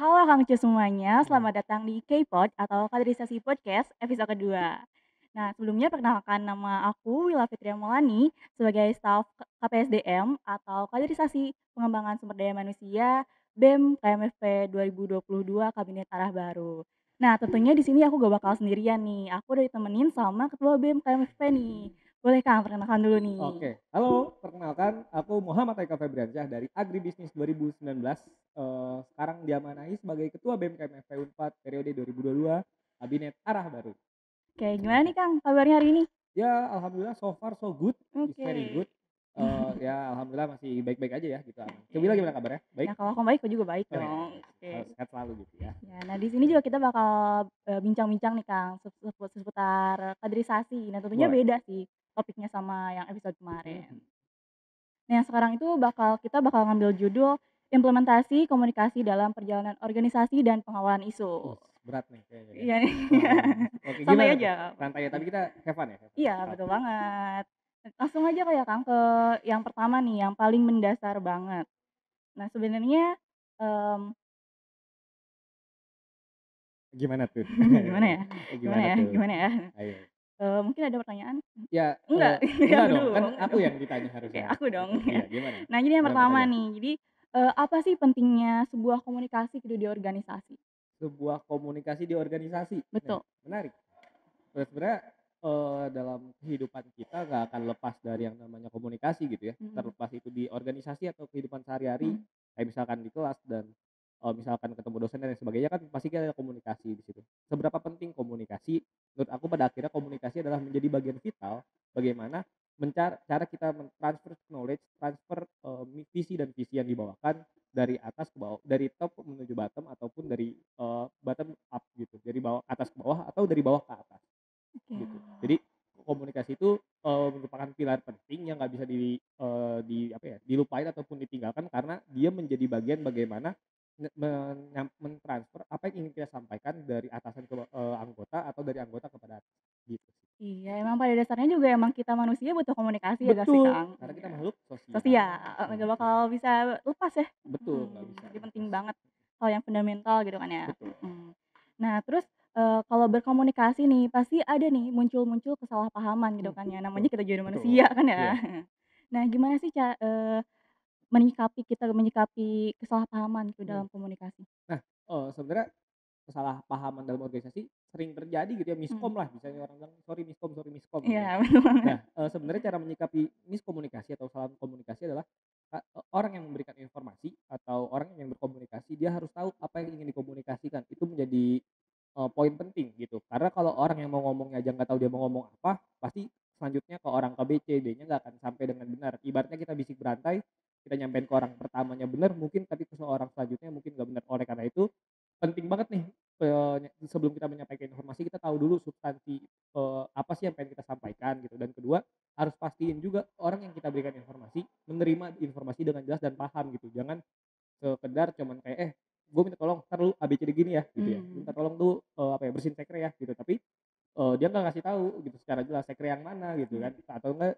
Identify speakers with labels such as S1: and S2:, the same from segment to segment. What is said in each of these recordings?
S1: Halo Kang Cu semuanya,
S2: Mhm.
S1: selamat datang di K-Pod atau Kaderisasi Podcast episode kedua. Nah, sebelumnya perkenalkan nama aku Wila Fitria Maulani sebagai staf KPSDM atau Kaderisasi Pengembangan Sumber Daya Manusia BEM KMFP 2022 Kabinet Arah Baru. Nah, tentunya di sini aku gak bakal sendirian nih. Aku udah ditemenin sama Ketua BEM KMFP nih. Boleh Kang, perkenalkan dulu nih.
S2: Oke, halo, perkenalkan aku Muhammad Eka Febriansyah dari Agribisnis 2019. Sekarang diamanahi sebagai Ketua BEM KMFP Unpad periode 2022 Kabinet Arah Baru.
S1: Oke, gimana
S2: Oke.
S1: nih Kang kabarnya hari ini?
S2: Ya, alhamdulillah so far so good, is very
S1: Oke.
S2: good. Ya alhamdulillah masih baik-baik aja ya gitu, aman. Cemila
S1: Oke.
S2: gimana kabarnya? Baik?
S1: Nah, kalau kamu baik, aku juga baik
S2: Oh ya,
S1: dong.
S2: harus
S1: Oke.
S2: sehat selalu gitu ya.
S1: Ya, nah di sini
S2: Oke,
S1: juga kita bakal, bincang-bincang nih Kang, seputar kaderisasi. Nah, tentunya
S2: boleh.
S1: beda sih topiknya sama yang episode kemarin.
S2: Mhm.
S1: Nah, yang sekarang itu kita bakal ngambil judul implementasi komunikasi dalam perjalanan organisasi dan pengawalan isu.
S2: Berat nih kayaknya ya.
S1: Iya,
S2: Heeh. Oke,
S1: santai
S2: gimana tuh?
S1: aja.
S2: Santai ya, tapi kita have fun ya? Have fun.
S1: Iya, betul
S2: Oke.
S1: banget. Langsung aja kali ya Kang ke yang pertama nih, yang paling mendasar banget. Nah, sebenarnya, mmm
S2: Gimana tuh?
S1: gimana ya gimana
S2: Gimana
S1: ya
S2: tuh?
S1: gimana ya?
S2: Ayo.
S1: Mungkin ada pertanyaan?
S2: Ya,
S1: Enggak,
S2: enggak
S1: aku
S2: dong,
S1: dulu.
S2: kan aku yang ditanya
S1: Oke,
S2: harusnya.
S1: aku dong
S2: Oke,
S1: ya.
S2: iya gimana?
S1: Nah, jadi yang
S2: Selamat
S1: pertama
S2: saja.
S1: nih, jadi, apa sih pentingnya sebuah komunikasi gitu di organisasi?
S2: Sebuah komunikasi di organisasi. Nah,
S1: Betul.
S2: menarik. Sebenarnya, dalam kehidupan kita nggak akan lepas dari yang namanya komunikasi gitu ya,
S1: Mhm,
S2: terlepas itu di organisasi atau kehidupan sehari-hari,
S1: mhm.
S2: kayak misalkan di kelas dan, misalkan ketemu dosen dan lain sebagainya kan pasti kan ada komunikasi di situ. Seberapa penting komunikasi? Menurut aku pada akhirnya komunikasi adalah menjadi bagian vital bagaimana cara kita transfer knowledge, transfer, visi dan visi yang dibawakan dari atas ke bawah, dari top menuju bottom ataupun dari, bottom up gitu, dari bawah atas ke bawah atau dari bawah ke atas.
S1: Oke.
S2: Gitu. Jadi komunikasi itu, merupakan pilar penting yang nggak bisa apa ya, dilupain ataupun ditinggalkan karena dia menjadi bagian bagaimana mentransfer apa yang ingin kita sampaikan dari atasan ke, anggota atau dari anggota kepada atas, gitu sih.
S1: Iya, emang pada dasarnya juga emang kita manusia butuh komunikasi ya gak sih,
S2: Betul,
S1: Kang?
S2: karena kita
S1: Iya.
S2: makhluk sosial.
S1: Sosial, nggak
S2: Oke,
S1: bakal bisa lepas ya.
S2: betul, nggak bisa
S1: Jadi penting
S2: lepas.
S1: banget hal yang fundamental gitu kan ya.
S2: Betul.
S1: Nah terus, kalau berkomunikasi nih pasti ada nih muncul-muncul kesalahpahaman gitu kan ya, namanya
S2: Betul
S1: kita juga
S2: betul,
S1: manusia kan ya.
S2: iya.
S1: Nah gimana sih menyikapi kesalahpahaman gitu
S2: Mhm.
S1: dalam komunikasi?
S2: Nah, sebenarnya kesalahpahaman dalam organisasi sering terjadi gitu ya, miskom
S1: Mhm,
S2: lah misalnya orang bilang, sorry miskom," gitu
S1: iya
S2: kan.
S1: betul banget.
S2: Nah, sebenarnya cara menyikapi miskomunikasi atau salah komunikasi adalah, orang yang memberikan informasi atau orang yang berkomunikasi dia harus tahu apa yang ingin dikomunikasikan, itu menjadi, poin penting gitu. Karena kalau orang yang mau ngomongnya aja nggak tahu dia mau ngomong apa, pasti selanjutnya ke orang ke B, C, D-nya nggak akan sampai dengan benar. Ibaratnya kita bisik berantai, kita nyampein ke orang pertamanya benar mungkin, tapi ke seorang selanjutnya mungkin nggak benar. Oleh karena itu, penting banget nih, sebelum kita menyampaikan informasi kita tahu dulu substansi, apa sih yang pengen kita sampaikan gitu. Dan kedua, harus pastiin juga orang yang kita berikan informasi, menerima informasi dengan jelas dan paham gitu. Jangan sekedar cuman kayak, gue minta tolong entar lu ABCD gini ya," gitu ya. Minta
S1: Mmm,
S2: tolong tuh, apa ya, bersihin sekre ya gitu, tapi, dia nggak ngasih tahu gitu secara jelas sekre yang mana gitu
S1: iya,
S2: kan, atau enggak,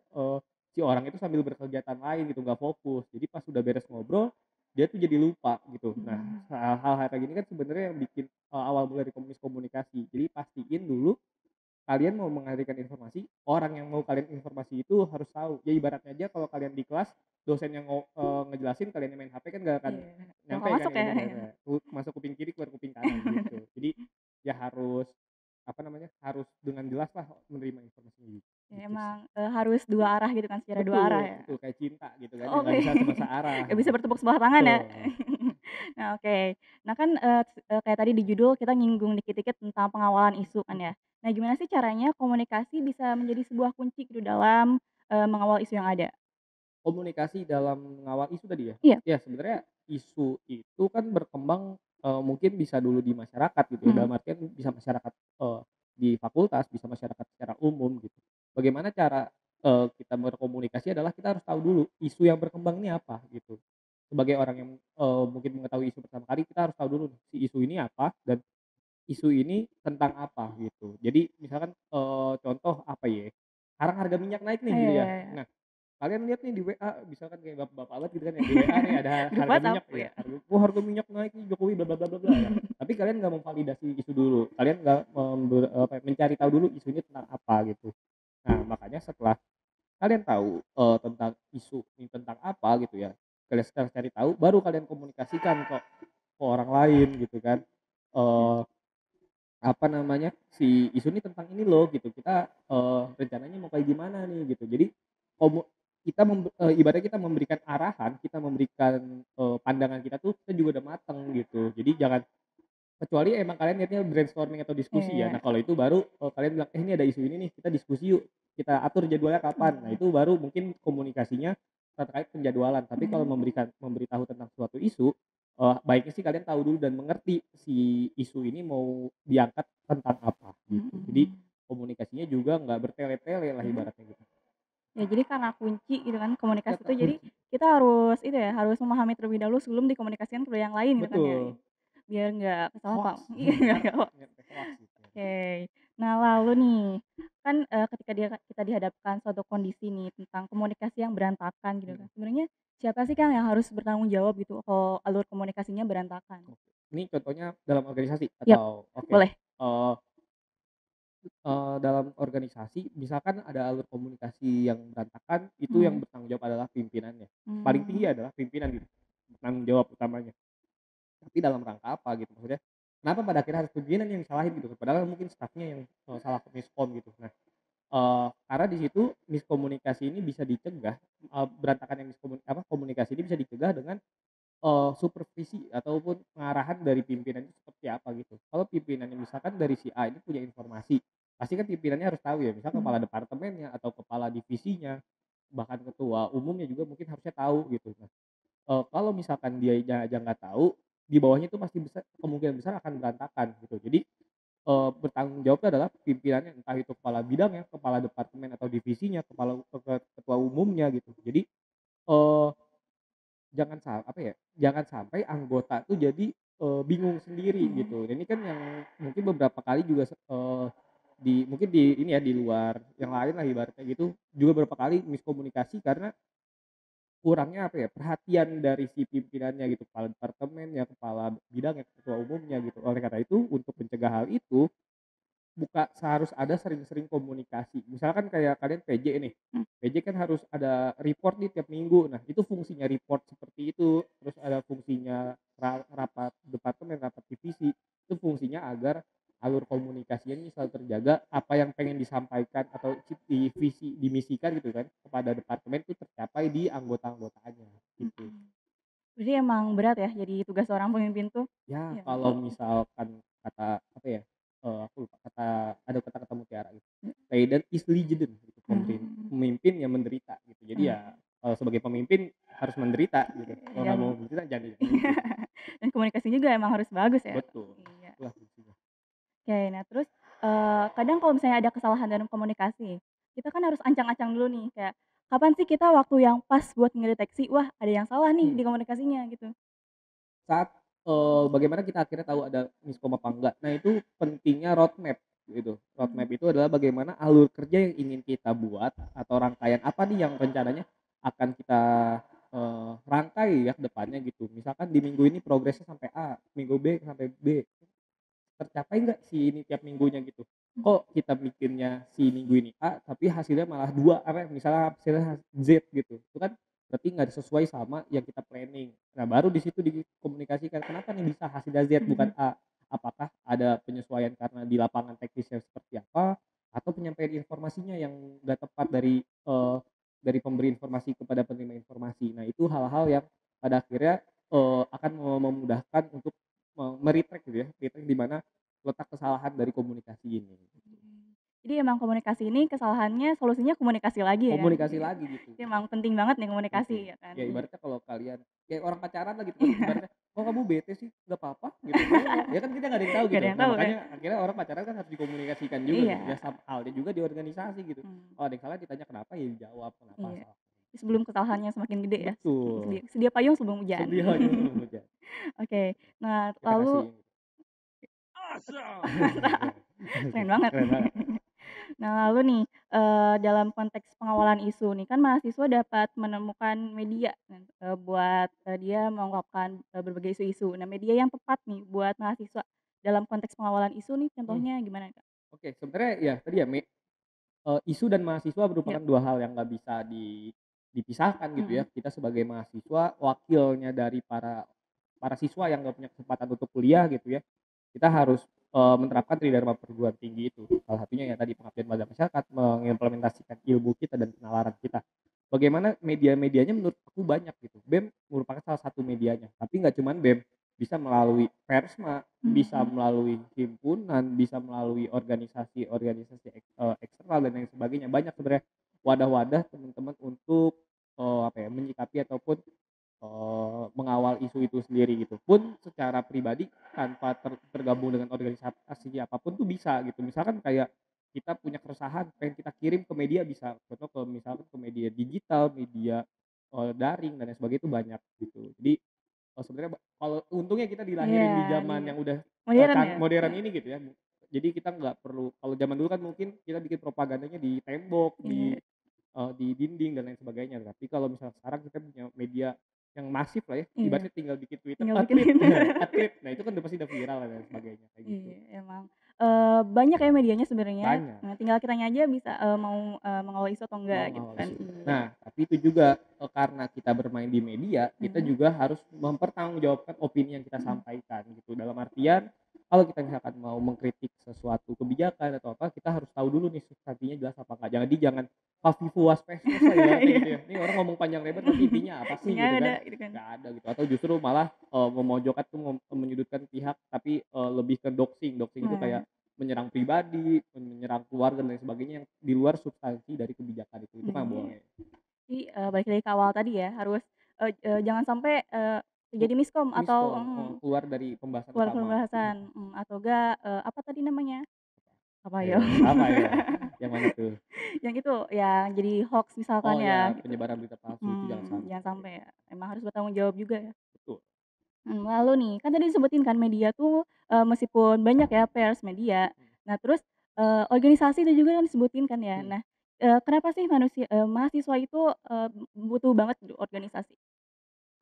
S2: si orang itu sambil berkegiatan lain gitu, nggak fokus. Jadi pas udah beres ngobrol, dia tuh jadi lupa gitu. Nah,
S1: mhm.
S2: hal-hal kayak gini kan sebenarnya yang bikin, awal mulai dari miskomunikasi. Jadi pastiin dulu kalian mau mengalihkan informasi, orang yang mau kalian informasi itu harus tahu. Ya ibaratnya aja kalau kalian di kelas, dosen yang ngejelasin kalian yang main HP kan nggak akan
S1: Iya, nggak
S2: nyampe
S1: bakal
S2: kan
S1: masuk ya?
S2: ilmunya, masuk kuping kiri keluar kuping kanan gitu. Jadi ya harus, apa namanya, harus dengan jelas lah menerima informasinya gitu,
S1: Ya
S2: gitu sih.
S1: emang, harus dua arah gitu kan, secara dua arah
S2: Betul
S1: ya?
S2: betul kayak cinta gitu kan, yang
S1: Oke,
S2: nggak bisa cuma searah
S1: nggak bisa
S2: gitu.
S1: bertepuk sebelah tangan ya?
S2: Betul.
S1: Nah, oke. Nah, kan, kayak tadi di judul kita nyinggung dikit-dikit tentang pengawalan isu kan ya.
S2: Mhm.
S1: Nah, gimana sih caranya komunikasi bisa menjadi sebuah kunci gitu dalam, mengawal isu yang ada?
S2: Komunikasi dalam mengawal isu tadi ya?
S1: Iya,
S2: Ya sebenarnya isu itu kan berkembang, mungkin bisa dulu di masyarakat gitu ya,
S1: mhm,
S2: dalam artian bisa masyarakat, di fakultas, bisa masyarakat secara umum gitu. Bagaimana cara, kita berkomunikasi adalah kita harus tahu dulu isu yang berkembang ini apa gitu. Sebagai orang yang, mungkin mengetahui isu pertama kali, kita harus tahu dulu nih, si isu ini apa dan isu ini tentang apa gitu. Jadi misalkan, contoh apa ya, sekarang harga minyak naik nih
S1: iya
S2: gitu
S1: iya
S2: ya.
S1: iya.
S2: Nah, kalian lihat nih di WA misalkan kayak bapak-bapak banget gitu kan ya, di WA nih ada
S1: Grup
S2: harga
S1: WhatsApp
S2: minyak
S1: ya?
S2: ya, harga minyak naik nih Jokowi bla bla bla bla bla ya. Tapi kalian nggak memvalidasi isu dulu, kalian nggak mencari tahu dulu isunya tentang apa gitu. Nah, makanya setelah kalian tahu, tentang isu ini tentang apa gitu ya, kalian setelah cari tahu baru kalian komunikasikan ke orang lain gitu kan, eee, apa namanya, si isu ini tentang ini loh gitu, kita, rencananya mau kayak gimana nih gitu. Jadi kita ibaratnya kita memberikan arahan, kita memberikan, pandangan kita tuh kita juga udah mateng gitu. Jadi jangan kecuali emang kalian niatnya brainstorming atau diskusi ya.
S1: Iya.
S2: Nah, kalau itu baru, kalian bilang, "Eh, ini ada isu ini nih, kita diskusi yuk, kita atur jadwalnya kapan." Nah,
S1: Mmm,
S2: itu baru mungkin komunikasinya terkait penjadwalan. Tapi kalau
S1: mhm,
S2: memberitahu tentang suatu isu, baiknya sih kalian tahu dulu dan mengerti si isu ini mau diangkat tentang apa, gitu. Jadi
S1: mhm,
S2: komunikasinya juga nggak bertele-tele lah
S1: mhm.
S2: ibaratnya gitu.
S1: Ya jadi karena kunci gitu kan
S2: Ya,
S1: komunikasi itu
S2: Kak,
S1: jadi
S2: kunci.
S1: kita harus itu ya, harus memahami terlebih dahulu sebelum dikomunikasikan ke yang lain gitu kan ya.
S2: Betul,
S1: Biar nggak kesalahpaham.
S2: hoaks,
S1: Iya biar
S2: entar
S1: nggak hoax.
S2: nyampe hoaks gitu ya.
S1: Oke. Nah lalu nih, kan, ketika kita dihadapkan suatu kondisi nih tentang komunikasi yang berantakan gitu kan,
S2: Mhm,
S1: sebenarnya siapa sih Kang yang harus bertanggung jawab gitu kalau alur komunikasinya berantakan?
S2: oke. Ini contohnya dalam organisasi
S1: Yap,
S2: atau oke,
S1: boleh.
S2: dalam organisasi misalkan ada alur komunikasi yang berantakan, itu yang
S1: Mhm,
S2: bertanggung jawab adalah pimpinannya. Paling tinggi
S1: mmm,
S2: adalah pimpinan gitu, tanggung jawab utamanya. Tapi dalam rangka apa gitu, maksudnya kenapa pada akhirnya harus pimpinan yang disalahin gitu, padahal mungkin stafnya yang, salah miskom gitu. Nah, karena di situ miskomunikasi ini bisa dicegah, berantakan yang komunikasi ini bisa dicegah dengan supervisi ataupun pengarahan dari pimpinan itu seperti apa gitu. Kalau pimpinannya misalkan dari si A ini punya informasi, pasti kan pimpinannya harus tahu ya, misal
S1: mhm,
S2: kepala departemennya atau kepala divisinya, bahkan ketua umumnya juga mungkin harusnya tahu gitu. Nah, kalau misalkan dianya aja nggak tahu, di bawahnya itu pasti kemungkinan besar akan berantakan gitu. Jadi, bertanggung jawabnya adalah pimpinannya, entah itu kepala bidangnya, kepala departemen atau divisinya, ketua umumnya gitu. Jadi, eee jangan sampai anggota tuh jadi, bingung sendiri
S1: mhm,
S2: gitu. Dan ini kan yang mungkin beberapa kali juga mungkin di ini ya, di luar yang lain lah ibaratnya gitu, juga beberapa kali miskomunikasi karena kurangnya perhatian dari si pimpinannya gitu, kepala departemen ya, kepala bidang ya, ketua umumnya gitu. Oleh karena itu untuk mencegah hal itu, harus ada sering-sering komunikasi. Misalkan kayak kalian PJ nih,
S1: mmm,
S2: PJ kan harus ada report nih tiap minggu. Nah, itu fungsinya report seperti itu. Terus ada fungsinya rapat departemen, rapat divisi. Itu fungsinya agar alur komunikasinya ini selalu terjaga, apa yang pengen disampaikan atau dimisikan gitu kan kepada departemen itu tercapai di anggota-anggotanya gitu.
S1: mhm. Berarti emang berat ya jadi tugas seorang pemimpin tuh?
S2: Ya,
S1: Iya kan?
S2: kalau misalkan kata aku lupa ada kata-kata mutiara gitu, "Leader is legend," gitu,
S1: Mmm,
S2: pemimpin yang menderita gitu. Jadi
S1: mmm,
S2: ya, sebagai pemimpin harus menderita gitu, kalau nggak
S1: yang
S2: mau menderita jangan jadi pemimpin.
S1: dan komunikasi juga emang harus bagus ya?
S2: Betul,
S1: Iya.
S2: itulah fungsinya.
S1: Oke, nah terus, kadang kalau misalnya ada kesalahan dalam komunikasi, kita kan harus ancang-ancang dulu nih, kayak kapan sih kita waktu yang pas buat ngedeteksi, wah ada yang salah nih
S2: Mhm,
S1: di komunikasinya gitu?
S2: saat, bagaimana kita akhirnya tahu ada miskom apa enggak. Nah, itu pentingnya roadmap gitu. Roadmap
S1: Mmm,
S2: itu adalah bagaimana alur kerja yang ingin kita buat atau rangkaian apa nih yang rencananya akan kita, rangkai ya ke depannya gitu. Misalkan di minggu ini progresnya sampai A, minggu B sampai B. Tercapai nggak si ini tiap minggunya gitu.
S1: mhm,
S2: Kok kita bikinnya si minggu ini A, tapi hasilnya malah 2 misalnya hasilnya Z gitu. Itu kan berarti nggak sesuai sama yang kita planning. Nah, baru di situ dikomunikasikan, kenapa nih bisa hasilnya Z bukan
S1: mhm,
S2: A? Apakah ada penyesuaian karena di lapangan teknisnya seperti apa, atau penyampaian informasinya yang nggak tepat dari pemberi informasi kepada penerima informasi. Nah, itu hal-hal yang pada akhirnya, akan memudahkan untuk me-retrack gitu ya, retrack di mana letak kesalahan dari komunikasi ini, gitu.
S1: mhm. Jadi emang komunikasi ini kesalahannya solusinya komunikasi lagi ya kan?
S2: Komunikasi
S1: Iya.
S2: lagi gitu,
S1: Jadi emang penting banget nih komunikasi
S2: penting.
S1: ya kan?
S2: Ya
S1: Iya.
S2: ibaratnya kalau kalian kayak orang pacaran lah gitu kan,
S1: Iya,
S2: ibaratnya, "Kok kamu bete sih? Nggak apa-apa," gitu, "ngomong." Ya kan kita nggak ada yang tahu
S1: nggak
S2: gitu.
S1: ada yang
S2: Nah,
S1: tahu kan?
S2: makanya akhirnya orang pacaran kan harus dikomunikasikan juga gitu. Ya
S1: Iya,
S2: sama halnya juga di organisasi gitu.
S1: mmm,
S2: Oh, ada yang salah ditanya kenapa, ya dijawab kenapa
S1: iya.
S2: salah.
S1: Sebelum kesalahannya semakin gede ya,
S2: Betul,
S1: sedia payung sebelum hujan.
S2: sedia aja sebelum hujan.
S1: Oke, nah
S2: Kita
S1: lalu
S2: kasih
S1: keren banget.
S2: keren banget.
S1: Nah, lalu nih, dalam konteks pengawalan isu nih, kan mahasiswa dapat menemukan media kan, buat, dia mengungkapkan, berbagai isu-isu. Nah, media yang tepat nih buat mahasiswa dalam konteks pengawalan isu nih
S2: Mmm,
S1: contohnya gimana, Kak?
S2: oke, sebenarnya ya tadi ya isu dan mahasiswa
S1: Iya,
S2: merupakan 2 hal yang nggak bisa dipisahkan gitu ya.
S1: mhm,
S2: Kita sebagai mahasiswa wakilnya dari para para siswa yang nggak punya kesempatan untuk kuliah gitu ya, kita harus, menerapkan tridharma perguruan tinggi itu. Salah satunya ya tadi pengabdian pada masyarakat, mengimplementasikan ilmu kita dan penalaran kita. Bagaimana media-medianya menurut aku banyak gitu. BEM merupakan salah satu medianya, tapi nggak cuman BEM, bisa melalui Persma, bisa
S1: mhm,
S2: melalui himpunan, bisa melalui organisasi-organisasi eksternal dan lain sebagainya. Banyak sebenarnya wadah-wadah teman-teman untuk, apa ya, menyikapi ataupun mengawal isu itu sendiri gitu. Pun secara pribadi tanpa tergabung dengan organisasi apapun tuh bisa gitu. Misalkan kayak kita punya keresahan pengen kita kirim ke media bisa, contoh ke misalkan ke media digital, media, daring dan lain sebagainya itu banyak gitu. Jadi, sebenarnya kalau untungnya kita
S1: iya,
S2: dilahirin di
S1: di
S2: zaman yang udah,
S1: modern ya?
S2: modern ini gitu ya. Jadi kita nggak perlu kalau zaman dulu kan mungkin kita bikin propagandanya di tembok,
S1: Iya,
S2: di dinding dan lain sebagainya. Tapi kalau misalnya sekarang kita punya media yang masif lah ya,
S1: iya,
S2: ibaratnya tinggal bikin Twitter,
S1: tinggal bikin
S2: "A-tweet,"
S1: ini.
S2: a-tweet, nah itu kan udah pasti udah viral dan lain sebagainya, kayak gitu.
S1: Iya, emang, banyak ya medianya sebenarnya,
S2: Banyak.
S1: nah tinggal kitanya aja bisa, mau, mengawal isu atau
S2: Mau
S1: enggak gitu
S2: ngawal
S1: kan.
S2: isu.
S1: Iya,
S2: Nah, tapi itu juga, karena kita bermain di media, kita
S1: mhm,
S2: juga harus mempertanggungjawabkan opini yang kita
S1: mhm,
S2: sampaikan gitu. Dalam artian, kalau kita misalkan mau mengkritik sesuatu kebijakan atau apa, kita harus tahu dulu nih substansinya jelas apa enggak. Jangan fafifuas pestos lah ibaratnya gitu
S1: iya.
S2: ya. Ini orang ngomong panjang lebar tapi intinya apa sih
S1: Tinggal
S2: gitu kan.
S1: ada gitu kan.
S2: Nggak ada gitu. Atau justru malah, memojokkan tuh menyudutkan pihak tapi, lebih ke doxing. Doxing itu
S1: Nah,
S2: kayak menyerang pribadi, menyerang keluarga dan lain sebagainya yang di luar substansi dari kebijakan itu kan
S1: iya.
S2: boleh.
S1: Jadi, balik lagi ke awal tadi ya, harus, jangan sampai,
S2: Ku
S1: terjadi miskom atau
S2: miskom, keluar dari pembahasan
S1: keluar
S2: utama.
S1: pembahasan, atau enggak, apa tadi namanya? Apa yo?
S2: Ayo, apa ya? Yang mana tuh?
S1: Yang itu, yang jadi hoax misalkan
S2: Oh
S1: ya
S2: ya,
S1: gitu,
S2: penyebaran berita palsu itu jangan
S1: jangan
S2: sampai.
S1: sampai ya, emang harus bertanggung jawab juga ya.
S2: Betul.
S1: Lalu nih, kan tadi disebutin kan media tuh, meskipun banyak ya pers, media,
S2: Mhm,
S1: nah terus, organisasi itu juga kan disebutin kan ya.
S2: mhm.
S1: Nah, kenapa sih mahasiswa itu, butuh banget organisasi?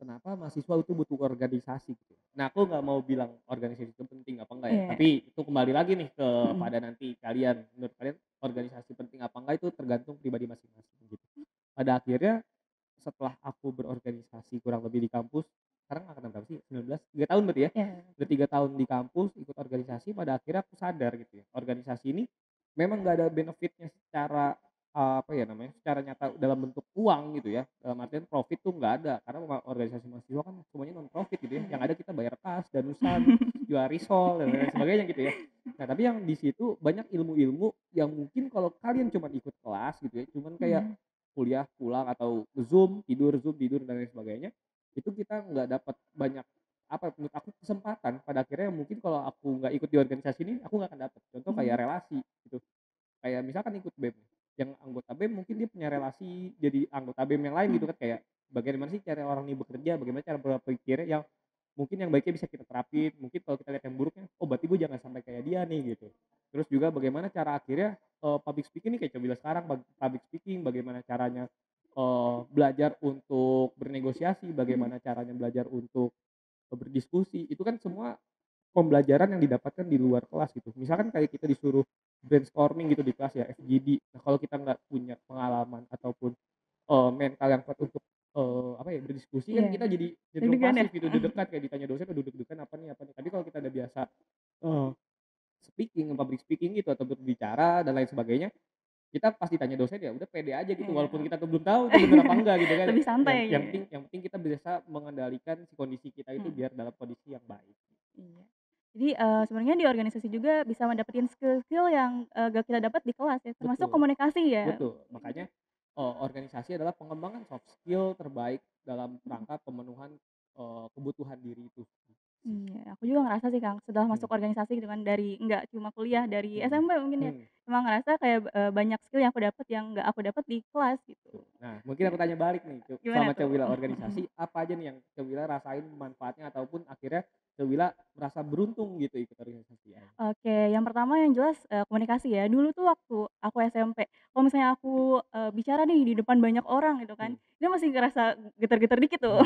S2: Kenapa mahasiswa itu butuh organisasi gitu. Nah, aku nggak mau bilang organisasi itu penting apa enggak ya,
S1: Iya,
S2: tapi itu kembali lagi nih
S1: mhm,
S2: kepada nanti kalian. Menurut kalian organisasi penting apa enggak itu tergantung pribadi masing-masing gitu. Pada akhirnya setelah aku berorganisasi kurang lebih di kampus, sekarang angkatan berapa sih? 19, 3 tahun berarti ya?
S1: iya,
S2: Udah 3 tahun di kampus ikut organisasi, pada akhirnya aku sadar gitu ya, organisasi ini memang nggak ada benefit-nya secara, apa ya namanya, secara nyata dalam bentuk uang gitu ya, dalam artian profit tuh nggak ada, karena organisasi mahasiswa kan semuanya non profit gitu ya, yang
S1: iya.
S2: ada kita bayar kas, danusan, jual risol, dan lain sebagainya gitu ya. Nah, tapi yang di situ banyak ilmu-ilmu yang mungkin kalau kalian cuman ikut kelas gitu ya, cuman kayak
S1: Mhm,
S2: kuliah pulang atau Zoom, tidur dan lain sebagainya, itu kita nggak dapat banyak, apa, menurut aku kesempatan pada akhirnya mungkin kalau aku nggak ikut di organisasi ini, aku nggak akan dapat. Contoh kayak
S1: mhm,
S2: relasi gitu, kayak misalkan ikut BEM, yang anggota BEM mungkin dia punya relasi jadi anggota BEM yang lain gitu
S1: mhm,
S2: kan, kayak bagaimana sih cara orang ini bekerja, bagaimana cara berpikirnya yang mungkin yang baiknya bisa kita terapin, mungkin kalau kita lihat yang buruknya, oh berarti gue jangan sampai kayak dia nih gitu. Terus juga bagaimana cara akhirnya, public speaking nih kayak Cobillah sekarang public speaking, bagaimana caranya, belajar untuk bernegosiasi,
S1: mhm,
S2: bagaimana caranya belajar untuk, berdiskusi, itu kan semua pembelajaran yang didapatkan di luar kelas gitu. Misalkan kayak kita disuruh brainstorming gitu di kelas ya, FGD. Nah, kalau kita nggak punya pengalaman ataupun, mental yang kuat untuk, apa ya, berdiskusi kan
S1: iya.
S2: kita jadi cenderung
S1: Deg-degan ya?
S2: pasif gitu, deg-degan kayak ditanya dosen, aduh deg-degan apa nih. Tapi kalau kita udah biasa, eee, speaking, public speaking gitu atau berbicara dan lain sebagainya, kita pas ditanya dosen ya udah pede aja gitu,
S1: Iya.
S2: walaupun kita tuh belum tahu itu bener apa enggak gitu kan.
S1: Lebih
S2: Yang
S1: santai
S2: yang
S1: gitu ya?
S2: penting yang penting kita bisa mengendalikan si kondisi kita itu
S1: Mhm,
S2: biar dalam kondisi yang baik.
S1: iya. Jadi, sebenarnya di organisasi juga bisa mendapatkan skill-skill yang, nggak kita dapat di kelas ya, termasuk
S2: Betul.
S1: komunikasi ya?
S2: Betul, makanya, organisasi adalah pengembangan soft skill terbaik dalam rangka pemenuhan, kebutuhan diri itu.
S1: Iya, aku juga ngerasa sih, Kang, setelah
S2: Mhm,
S1: masuk organisasi gitu kan, dari nggak cuma kuliah, dari
S2: mhm,
S1: SMP mungkin ya,
S2: mhm,
S1: emang ngerasa kayak, banyak skill yang aku dapet yang nggak aku dapet di kelas gitu.
S2: betul. Nah, mungkin
S1: Iya,
S2: aku tanya balik nih,
S1: gimana
S2: selama
S1: tuh?
S2: Cewila organisasi, apa aja nih yang Cewila rasain manfaatnya ataupun akhirnya Cewila merasa beruntung gitu ikut organisasi akhirnya?
S1: Oke, yang pertama yang jelas, komunikasi ya. Dulu tuh waktu aku SMP, kalau misalnya aku, bicara nih di depan banyak orang gitu kan,
S2: Mhm.
S1: itu masih ngerasa getar-getar dikit tuh.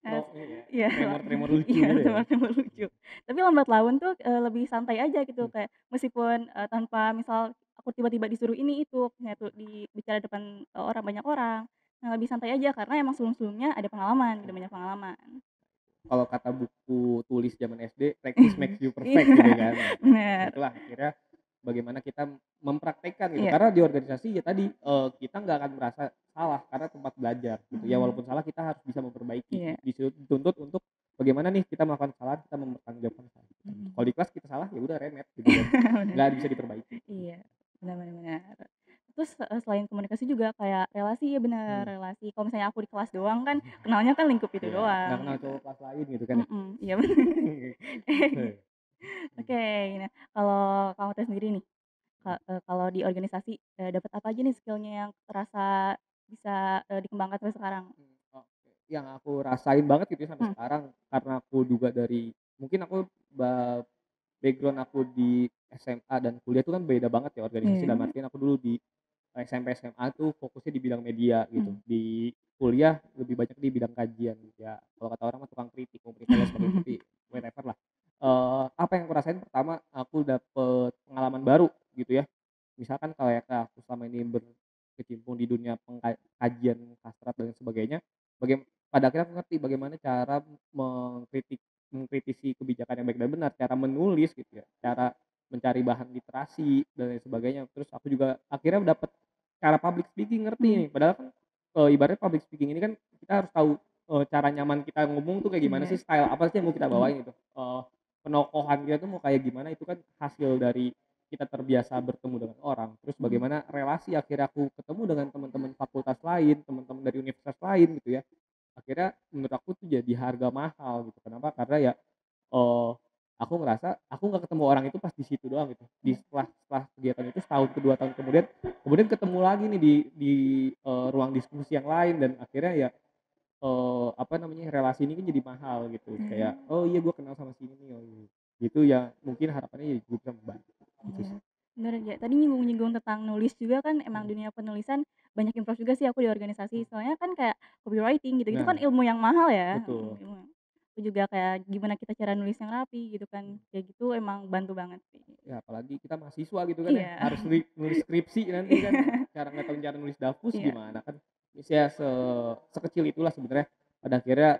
S1: Nah
S2: Ini ya,
S1: iya,
S2: tremor-tremor lucu
S1: iya,
S2: gitu ya?
S1: teman-teman lucu. Tapi lambat laun tuh, lebih santai aja gitu,
S2: Mhm,
S1: kayak meskipun, tanpa misal aku tiba-tiba disuruh ini itu, misalnya tuh bicara depan, orang banyak orang, nah lebih santai aja karena emang sebelum-sebelumnya ada pengalaman gitu,
S2: mhm.
S1: banyak pengalaman.
S2: Kalau kata buku tulis zaman SD, practice makes you perfect gitu
S1: Iya,
S2: kan. Nah,
S1: bener,
S2: itulah akhirnya bagaimana kita mempraktekkan gitu.
S1: iya,
S2: Karena di organisasi ya tadi, kita nggak akan merasa salah karena tempat belajar gitu. Ya
S1: mhm,
S2: walaupun salah kita harus bisa memperbaiki.
S1: iya,
S2: Dituntut untuk bagaimana nih kita melakukan kesalahan, kita mempertanggungjawabkan kesalahan kita gitu. Kalau
S1: mhm.
S2: di kelas kita salah, ya udah remet gitu kan,
S1: Bener,
S2: nggak bisa diperbaiki.
S1: iya, bener bener bener. Terus, selain komunikasi juga kayak relasi, ya bener,
S2: Mhm,
S1: relasi. Kalau misalnya aku di kelas doang kan, kenalnya kan lingkup itu
S2: iya, nggak
S1: doang,
S2: kenal
S1: gitu.
S2: cowok kelas lain gitu kan ya.
S1: Mhm, iya bener. Oke, nah kalau kamu tuh sendiri nih, kalau di organisasi, dapet apa aja nih skill-nya yang terasa bisa, dikembangkan sampai sekarang?
S2: Oke. Yang aku rasain banget gitu ya sampai
S1: Mmm,
S2: sekarang, karena aku juga dari mungkin aku background aku di SMA dan kuliah itu kan beda banget ya organisasi, dalam
S1: iya,
S2: artian aku dulu di SMP, SMA tuh fokusnya di bidang media gitu,
S1: mmm.
S2: di kuliah lebih banyak di bidang kajian ya, kalau kata orang mah tukang kritik, mau beritanya seperti itu, tapi whatever lah. Apa yang aku rasain pertama, aku dapet pengalaman baru gitu ya, misalkan kayak aku selama ini berkecimpung di dunia kajian sastra dan sebagainya, pada akhirnya aku ngerti bagaimana cara mengkritisi kebijakan yang baik dan benar, cara menulis gitu ya, cara mencari bahan literasi dan lain sebagainya. Terus aku juga akhirnya dapat cara public speaking, ngerti
S1: Mmm,
S2: nih, padahal kan, ibaratnya public speaking ini kan kita harus tahu, cara nyaman kita ngomong tuh kayak gimana
S1: iya,
S2: sih, style apa sih yang mau kita
S1: mhm,
S2: bawain gitu, penokohan kita tuh mau kayak gimana, itu kan hasil dari kita terbiasa bertemu dengan orang, terus
S1: mhm,
S2: bagaimana relasi akhirnya aku ketemu dengan teman-teman fakultas lain, teman-teman dari universitas lain gitu ya. Akhirnya menurut aku tuh jadi harga mahal gitu, kenapa? Karena ya, eee, aku ngerasa aku nggak ketemu orang itu pas di situ doang gitu,
S1: mhm,
S2: setelah kegiatan itu setahun ke 2 tahun kemudian ketemu lagi nih di ruang diskusi yang lain dan akhirnya ya, apa namanya, relasi ini kan jadi mahal gitu,
S1: iya,
S2: kayak, "Oh iya gue kenal sama si ini nih, oh iya." Gitu ya mungkin harapannya ya juga bisa membantu, gitu
S1: iya.
S2: sih.
S1: Bener ya, tadi nyinggung-nyinggung tentang nulis juga kan emang
S2: Mhm,
S1: dunia penulisan banyak improve juga sih aku di organisasi,
S2: mhm.
S1: soalnya kan kayak copywriting gitu-gitu kan
S2: Nah,
S1: ilmu yang mahal ya,
S2: betul.
S1: ilmu aku juga kayak gimana kita cara nulis yang rapi gitu kan,
S2: Mhm.
S1: kayak gitu emang bantu banget sih.
S2: Ya apalagi kita mahasiswa gitu kan ya,
S1: Iya.
S2: harus nulis skripsi nanti kan, nggak tahu cara nulis dafus
S1: Iya,
S2: gimana kan. Ya sekecil itulah sebenarnya pada akhirnya,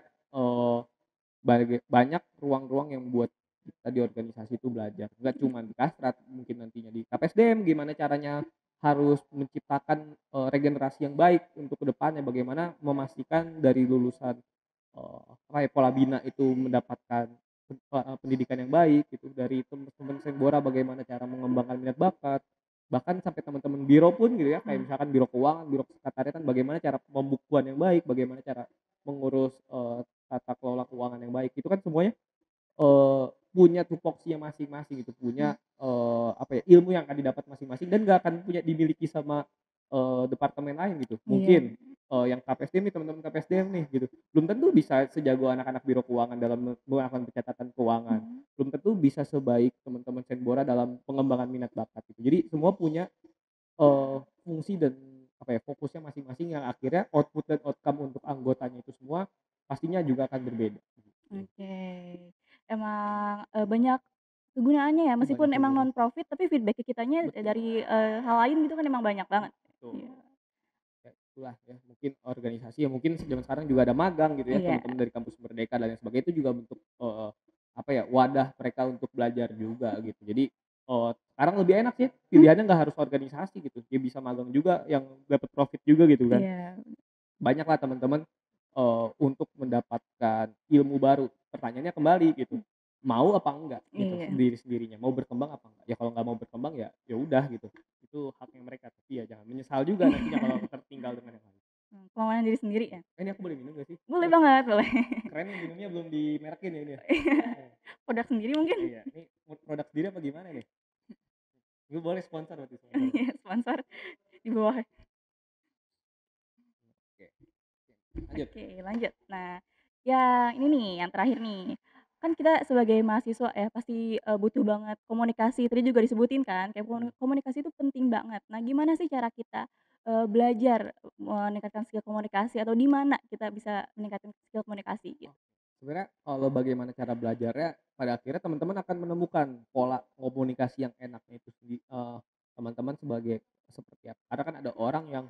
S2: banyak ruang-ruang yang buat kita di organisasi itu belajar, nggak cuma di Kastrat, mungkin nantinya di KPSDM gimana caranya harus menciptakan, regenerasi yang baik untuk ke depannya, bagaimana memastikan dari lulusan, apa ya, Polabina itu mendapatkan pendidikan yang baik gitu, dari teman-teman Sembora bagaimana cara mengembangkan minat bakat, bahkan sampai teman-teman biro pun gitu ya, kayak
S1: mmm,
S2: misalkan biro keuangan, biro sekretariatan, bagaimana cara pembukuan yang baik, bagaimana cara mengurus, tata kelola keuangan yang baik, itu kan semuanya, punya tupoksinya masing-masing gitu,
S1: mmm,
S2: punya, apa ya, ilmu yang akan didapat masing-masing dan nggak akan punya dimiliki sama, departemen lain gitu.
S1: iya,
S2: Mungkin, yang KPSDM nih, teman-teman KPSDM nih gitu, belum tentu bisa sejago anak-anak biro keuangan dalam melakukan pencatatan keuangan,
S1: mhm,
S2: belum tentu bisa sebaik teman-teman Sembora dalam pengembangan minat bakat gitu. Jadi semua punya, fungsi dan apa ya, fokusnya masing-masing yang akhirnya output dan outcome untuk anggotanya itu semua pastinya juga akan berbeda gitu.
S1: oke. Emang, banyak kegunaannya ya,
S2: Banyak
S1: meskipun emang
S2: kegunaan.
S1: non profit tapi feedback ke kitanya,
S2: Betul,
S1: dari, hal lain gitu kan emang banyak banget.
S2: betul.
S1: Iya,
S2: Ya itulah ya, mungkin organisasi ya mungkin zaman sekarang juga ada magang gitu ya,
S1: iya,
S2: teman-teman dari kampus Merdeka dan lain sebagainya, itu juga bentuk, apa ya, wadah mereka untuk belajar juga gitu. Jadi, sekarang lebih enak sih,
S1: mmm,
S2: pilihannya nggak harus organisasi gitu, dia bisa magang juga yang dapat profit juga gitu kan.
S1: iya,
S2: Banyaklah teman-teman, untuk mendapatkan ilmu baru. Pertanyaannya kembali gitu,
S1: mmm,
S2: mau apa enggak gitu
S1: iya,
S2: sendirinya, mau berkembang apa enggak? Ya kalau nggak mau berkembang ya ya udah gitu, itu haknya mereka, tapi ya jangan menyesal juga nantinya kalau tertinggal dengan yang lain.
S1: pengembangan diri sendiri ya?
S2: Ini aku boleh minum nggak sih?
S1: Boleh
S2: Terus
S1: banget, boleh.
S2: keren nih minumnya belum dimerekin ya ini ya? Eh,
S1: Produk sendiri mungkin?
S2: iya, ini produk sendiri apa gimana nih? Gue boleh sponsor berarti sponsor.
S1: Iya, sponsor di bawah.
S2: Oke, lanjut.
S1: Oke, lanjut. Nah, yang ini nih, yang terakhir nih. Kan kita sebagai mahasiswa ya pasti, butuh banget komunikasi, tadi juga disebutin kan, kayak
S2: Hmm.
S1: komunikasi itu penting banget. Nah, gimana sih cara kita, belajar meningkatkan skill komunikasi atau di mana kita bisa meningkatkan skill komunikasi gitu?
S2: Oh, sebenarnya kalau bagaimana cara belajarnya, pada akhirnya teman-teman akan menemukan pola komunikasi yang enaknya itu teman-teman sebagai seperti apa. Karena kan ada orang yang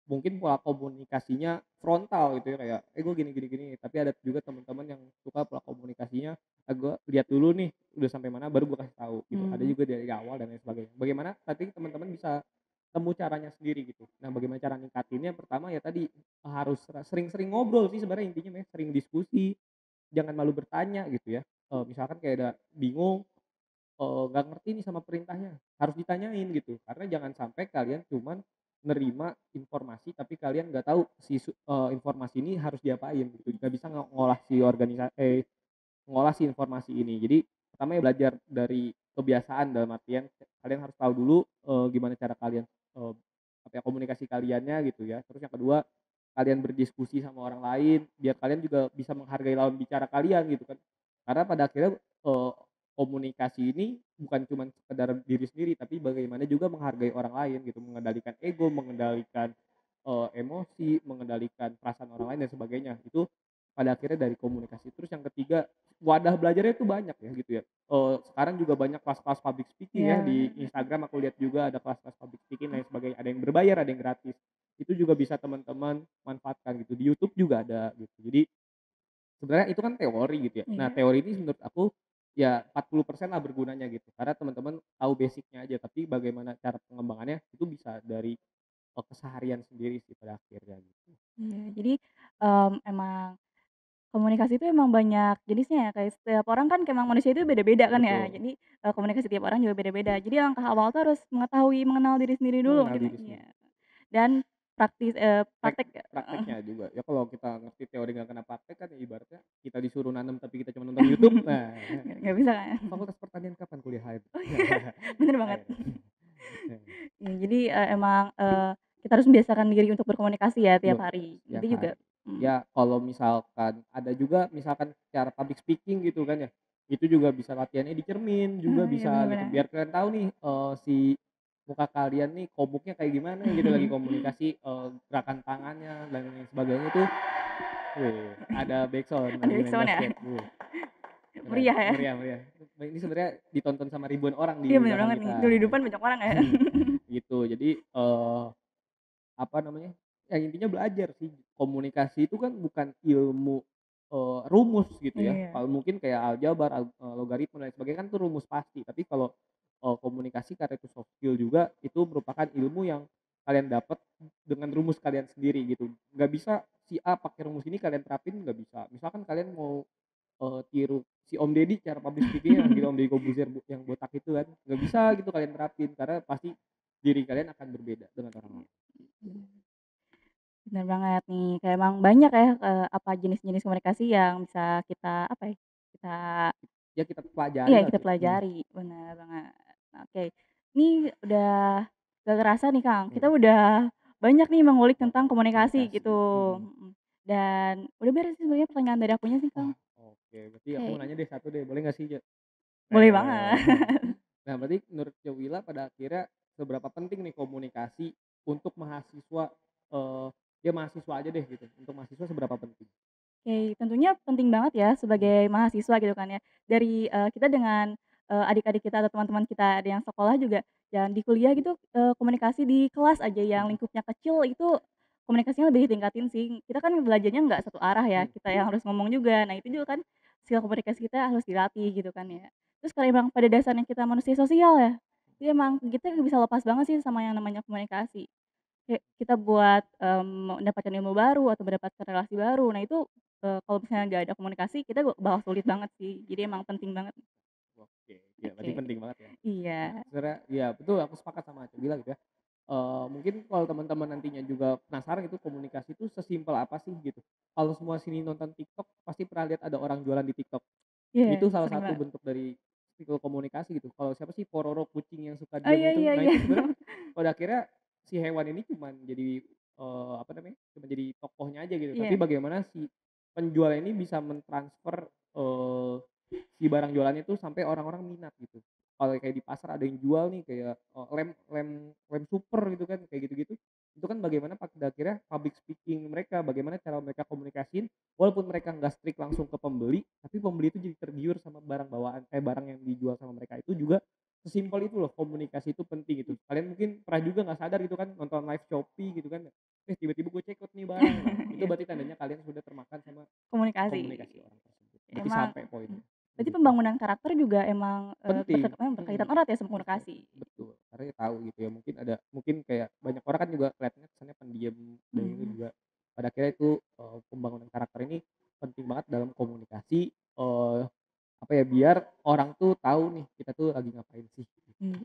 S2: mungkin pola komunikasinya frontal gitu ya, kayak, gue gini gini gini." Tapi ada juga teman-teman yang suka pola komunikasinya, gue lihat dulu nih udah sampai mana baru gue kasih tahu," gitu. Ada
S1: Mmm,
S2: juga dari awal dan lain sebagainya. Bagaimana tadi teman-teman bisa temu caranya sendiri gitu. Nah, bagaimana cara ningkatinnya, pertama ya tadi, harus sering-sering ngobrol sih sebenarnya intinya sering diskusi. Jangan malu bertanya gitu ya, misalkan kayak ada bingung, nggak ngerti nih sama perintahnya, harus ditanyain gitu. Karena jangan sampai kalian cuman nerima informasi tapi kalian nggak tahu informasi ini harus diapain gitu, nggak bisa ngolah ngolah si informasi ini. Jadi pertama ya belajar dari kebiasaan, dalam artian kalian harus tahu dulu, gimana cara kalian, apa ya, komunikasi kaliannya gitu ya. Terus yang kedua, kalian berdiskusi sama orang lain, biar kalian juga bisa menghargai lawan bicara kalian gitu kan. Karena pada akhirnya, komunikasi ini bukan cuma sekedar diri sendiri, tapi bagaimana juga menghargai orang lain gitu, mengendalikan ego, mengendalikan, emosi, mengendalikan perasaan orang lain dan sebagainya. Itu pada akhirnya dari komunikasi. Terus yang ketiga, wadah belajarnya itu banyak ya gitu ya, sekarang juga banyak kelas-kelas public speaking
S1: iya
S2: ya, di
S1: bener.
S2: Instagram aku lihat juga ada kelas-kelas public speaking dan sebagainya, ada yang berbayar, ada yang gratis. Itu juga bisa teman-teman manfaatkan gitu, di YouTube juga ada gitu. Jadi sebenarnya itu kan teori gitu ya. Nah,
S1: Iya.
S2: teori ini menurut aku ya 40% lah bergunanya gitu, karena teman-teman tahu basic-nya aja, tapi bagaimana cara pengembangannya itu bisa dari, keseharian sendiri sih pada akhirnya gitu.
S1: Iya, jadi, emang komunikasi itu emang banyak jenisnya ya, kayak setiap orang kan emang manusia itu beda-beda kan ya.
S2: Betul,
S1: Jadi, komunikasi tiap orang juga beda-beda. Jadi langkah awal tuh harus mengetahui, mengenal diri sendiri dulu
S2: mengenal
S1: mungkin ya,
S2: diri
S1: iya.
S2: sendiri.
S1: Dan
S2: Prak
S1: praktek
S2: prakteknya juga, ya kalau kita ngerti teori nggak kena praktek kan ya ibaratnya kita disuruh nanam tapi kita cuma nonton YouTube, nah
S1: nggak bisa kan.
S2: fakultas pertanian kapan kuliah HM?
S1: Oh iya, bener banget.
S2: Akhirnya.
S1: Iya, jadi, emang, kita harus membiasakan diri untuk berkomunikasi ya tiap
S2: Belum,
S1: hari.
S2: setiap
S1: Itu juga
S2: hari. Ya kalau misalkan ada juga misalkan cara public speaking gitu kan ya, itu juga bisa latihannya di cermin juga
S1: heeh, iya
S2: bisa
S1: bener
S2: gitu,
S1: bener.
S2: biar kalian tahu nih, si muka kalian nih komuknya kayak gimana gitu lagi komunikasi, gerakan tangannya dan lain sebagainya tuh, wih ada backsound
S1: Ada
S2: lagi main
S1: backsound ya?
S2: basket, keren,
S1: Meriah ya?
S2: meriah meriah. Ini sebenarnya ditonton sama ribuan orang
S1: Iya
S2: di
S1: bener
S2: belakang
S1: banget nih,
S2: kita,
S1: dulu di depan banyak orang ya.
S2: gitu. Jadi, apa namanya, ya intinya belajar sih. Komunikasi itu kan bukan ilmu, rumus gitu ya.
S1: Iya,
S2: Kalau mungkin kayak aljabar, logaritma dan lain sebagainya kan itu rumus pasti. Tapi kalau, komunikasi karena itu soft skill juga, itu merupakan ilmu yang kalian dapat dengan rumus kalian sendiri gitu. Nggak bisa si A pakai rumus ini kalian terapin, nggak bisa. Misalkan kalian mau, tiru si Om Deddy cara public speaking-nya gitu, Om Deddy Corbuzier yang botak itu kan, nggak bisa gitu kalian terapin karena pasti diri kalian akan berbeda dengan orang
S1: iya,
S2: lain.
S1: bener banget nih, kayak emang banyak ya, apa, jenis-jenis komunikasi yang bisa kita, apa ya, kita
S2: Ya kita pelajari
S1: iya
S2: lah
S1: kita
S2: sih,
S1: pelajari, bener banget. Nah, oke, ini udah gak kerasa nih Kang, kita
S2: mhm,
S1: udah banyak nih mengulik
S2: wah,
S1: tentang komunikasi gitu,
S2: komunikasi, mhm.
S1: dan udah beres sih sebenarnya pertanyaan dari akunya sih Kang.
S2: Wah, oke, berarti aku mau
S1: Oke,
S2: nanya deh satu deh, boleh nggak sih, Ja?
S1: boleh banget.
S2: Nah, berarti menurut Jowila pada akhirnya seberapa penting nih komunikasi untuk mahasiswa, ya mahasiswa aja deh gitu, untuk mahasiswa seberapa penting?
S1: Oke, tentunya penting banget ya
S2: Mhm,
S1: sebagai mahasiswa gitu kan ya. Dari, kita dengan, adik-adik kita atau teman-teman kita ada yang sekolah juga dan di kuliah gitu, komunikasi di kelas aja yang
S2: mhm,
S1: lingkupnya kecil itu komunikasinya lebih ditingkatin sih. Kita kan belajarnya nggak satu arah ya,
S2: mhm,
S1: kita yang harus ngomong juga. Nah itu juga kan skill komunikasi kita harus dilatih gitu kan ya. Terus kalau emang pada dasarnya kita manusia sosial ya, jadi emang kita nggak bisa lepas banget sih sama yang namanya komunikasi. Kayak kita buat, mendapatkan ilmu baru atau mendapatkan relasi baru. Nah itu, kalau misalnya nggak ada komunikasi kita bakal sulit banget sih. Jadi emang penting banget.
S2: oke, ya berarti
S1: Oke,
S2: penting banget ya. Nah,
S1: iya,
S2: sebenarnya ya betul aku sepakat sama Jowila gitu ya. Mungkin kalau teman-teman nantinya juga penasaran gitu komunikasi itu sesimpel apa sih gitu. Kalau semua sini nonton TikTok pasti pernah lihat ada orang jualan di TikTok.
S1: Iya,
S2: Itu salah
S1: sering
S2: satu
S1: banget.
S2: bentuk dari skill komunikasi gitu. Kalau siapa sih Pororo kucing yang suka
S1: Oh,
S2: diam
S1: iya
S2: itu,
S1: iya
S2: nah
S1: iya.
S2: itu sebenarnya pada akhirnya si hewan ini cuman jadi, apa namanya, cuma jadi tokohnya aja gitu. Tapi
S1: Iya,
S2: bagaimana si penjual ini bisa mentransfer, si barang jualannya itu sampai orang-orang minat gitu. Kalau kayak di pasar ada yang jual nih kayak, lem lem lem super gitu kan, kayak gitu-gitu. Itu kan bagaimana pada akhirnya public speaking mereka, bagaimana cara mereka komunikasiin, walaupun mereka nggak strict langsung ke pembeli, tapi pembeli itu jadi tergiur sama barang bawaan barang yang dijual sama mereka itu juga sesimpel itu loh, komunikasi itu penting gitu. Kalian mungkin pernah juga nggak sadar gitu kan nonton live Shopee gitu kan, tiba-tiba gue check out nih barang. Nah, itu
S1: iya,
S2: berarti tandanya kalian sudah termakan sama
S1: komunikasi.
S2: komunikasi orang tersebut. Berarti
S1: Emang
S2: sampai poinnya,
S1: berarti
S2: begitu.
S1: pembangunan karakter juga emang,
S2: Penting,
S1: berkaitan erat ya sama
S2: betul
S1: komunikasi.
S2: betul. Karena ya tahu gitu ya, mungkin kayak banyak orang kan juga kelihatannya kesannya pendiam dan itu
S1: Mhm,
S2: juga pada akhirnya itu, pembangunan karakter ini penting banget dalam komunikasi, apa ya, biar orang tuh tahu nih kita tuh lagi ngapain sih, gitu.
S1: iya.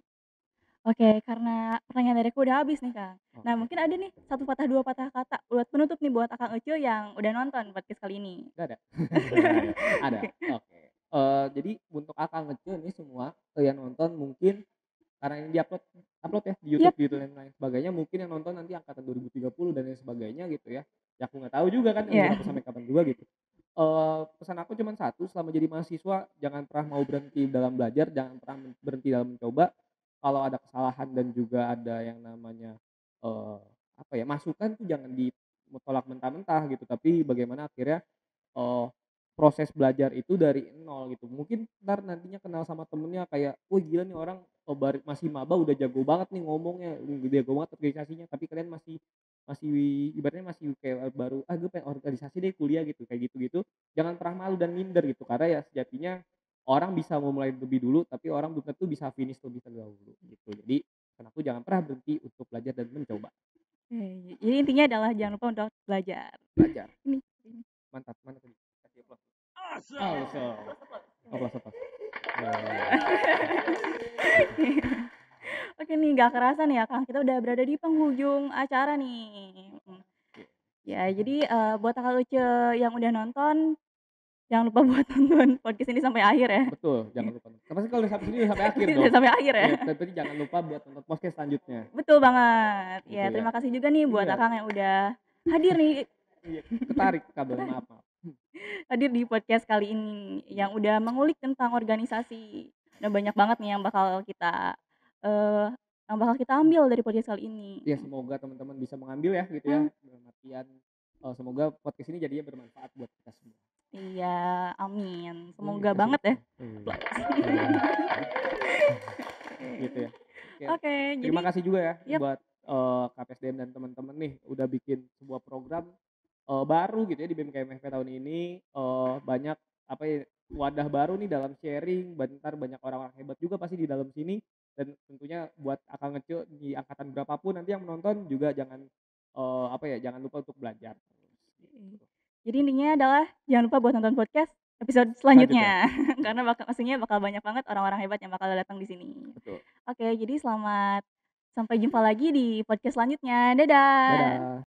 S1: Oke, karena pertanyaan dari aku udah habis nih, Kang. Nah,
S2: Oke,
S1: mungkin ada nih satu patah, 2 patah kata buat penutup nih buat Akang Ece yang udah nonton podcast kali ini.
S2: nggak ada? Ada,
S1: Oke.
S2: oke. Jadi untuk Kakak ngecil nih semua, yang nonton mungkin karena ini di-upload upload ya di
S1: Yap,
S2: YouTube gitu dan lain sebagainya, mungkin yang nonton nanti angkatan 2030 dan lain sebagainya gitu ya. Ya aku nggak tahu juga kan umur
S1: iya.
S2: aku sampai kapan juga gitu. Pesan aku cuman satu, selama jadi mahasiswa jangan pernah mau berhenti dalam belajar, jangan pernah berhenti dalam mencoba. Kalau ada kesalahan dan juga ada yang namanya, eee, apa ya, masukan tuh jangan ditolak mentah-mentah gitu, tapi bagaimana akhirnya oh, proses belajar itu dari nol gitu. Mungkin entar nantinya kenal sama temennya kayak, "Wih gila nih orang, masih maba udah jago banget nih ngomongnya, jago banget organisasinya." Tapi kalian masih masih ibaratnya masih kayak baru, "Ah gue pengen organisasi deh kuliah," gitu, kayak gitu-gitu. Jangan pernah malu dan minder gitu, karena ya sejatinya orang bisa memulai lebih dulu, tapi orang belum tentu bisa finish lebih terdahulu gitu. Jadi pesan aku jangan pernah berhenti untuk belajar dan mencoba.
S1: Jadi intinya adalah jangan lupa untuk belajar.
S2: Belajar,
S1: Ini.
S2: mantap, mana tadi? Kasih applause. Awesome. Applause applause. Gitu.
S1: Oke nih, nggak kerasa nih ya, Kang, kita udah berada di penghujung acara nih.
S2: Oke.
S1: Ya, jadi, buat Kakak Ece yang udah nonton, jangan lupa buat nonton podcast ini sampai akhir ya.
S2: Betul,
S1: Iya.
S2: jangan lupa. Pasti kalau udah sampai sini udah sampai akhir
S1: Pasti udah
S2: dong.
S1: sampai akhir ya.
S2: Iya, tapi jangan lupa buat nonton podcast selanjutnya,
S1: Betul banget.
S2: gitu
S1: Ya,
S2: ya.
S1: terima kasih juga nih buat
S2: Iya
S1: Akang yang udah hadir nih,
S2: iya, ketarik kabelnya, maaf maaf.
S1: hadir di podcast kali ini,
S2: Iya
S1: yang udah mengulik tentang organisasi. Udah banyak banget nih eee, yang bakal kita ambil dari podcast kali ini.
S2: iya, semoga teman-teman bisa mengambil ya gitu ya,
S1: Mmm,
S2: dalam artian, semoga podcast ini jadinya bermanfaat buat kita semua.
S1: iya, amin. Semoga
S2: Kasih
S1: banget ya.
S2: applause. Iya, gitu ya. Oke,
S1: Oke, jadi
S2: terima kasih juga ya
S1: yap,
S2: buat, KPSDM dan teman-teman nih udah bikin sebuah program, baru gitu ya di BMKMFP tahun ini, banyak apa ya, wadah baru nih dalam sharing, bentar banyak orang-orang hebat juga pasti di dalam sini dan tentunya buat Akang Ngece di angkatan berapa pun nanti yang menonton juga jangan, apa ya, jangan lupa untuk belajar terus gitu.
S1: jadi intinya adalah jangan lupa buat nonton podcast episode
S2: Selanjutnya,
S1: selanjutnya karena maksudnya bakal banyak banget orang-orang hebat yang bakal datang di sini.
S2: betul.
S1: Oke, jadi sampai jumpa lagi di podcast selanjutnya. Dadah.
S2: Dadah.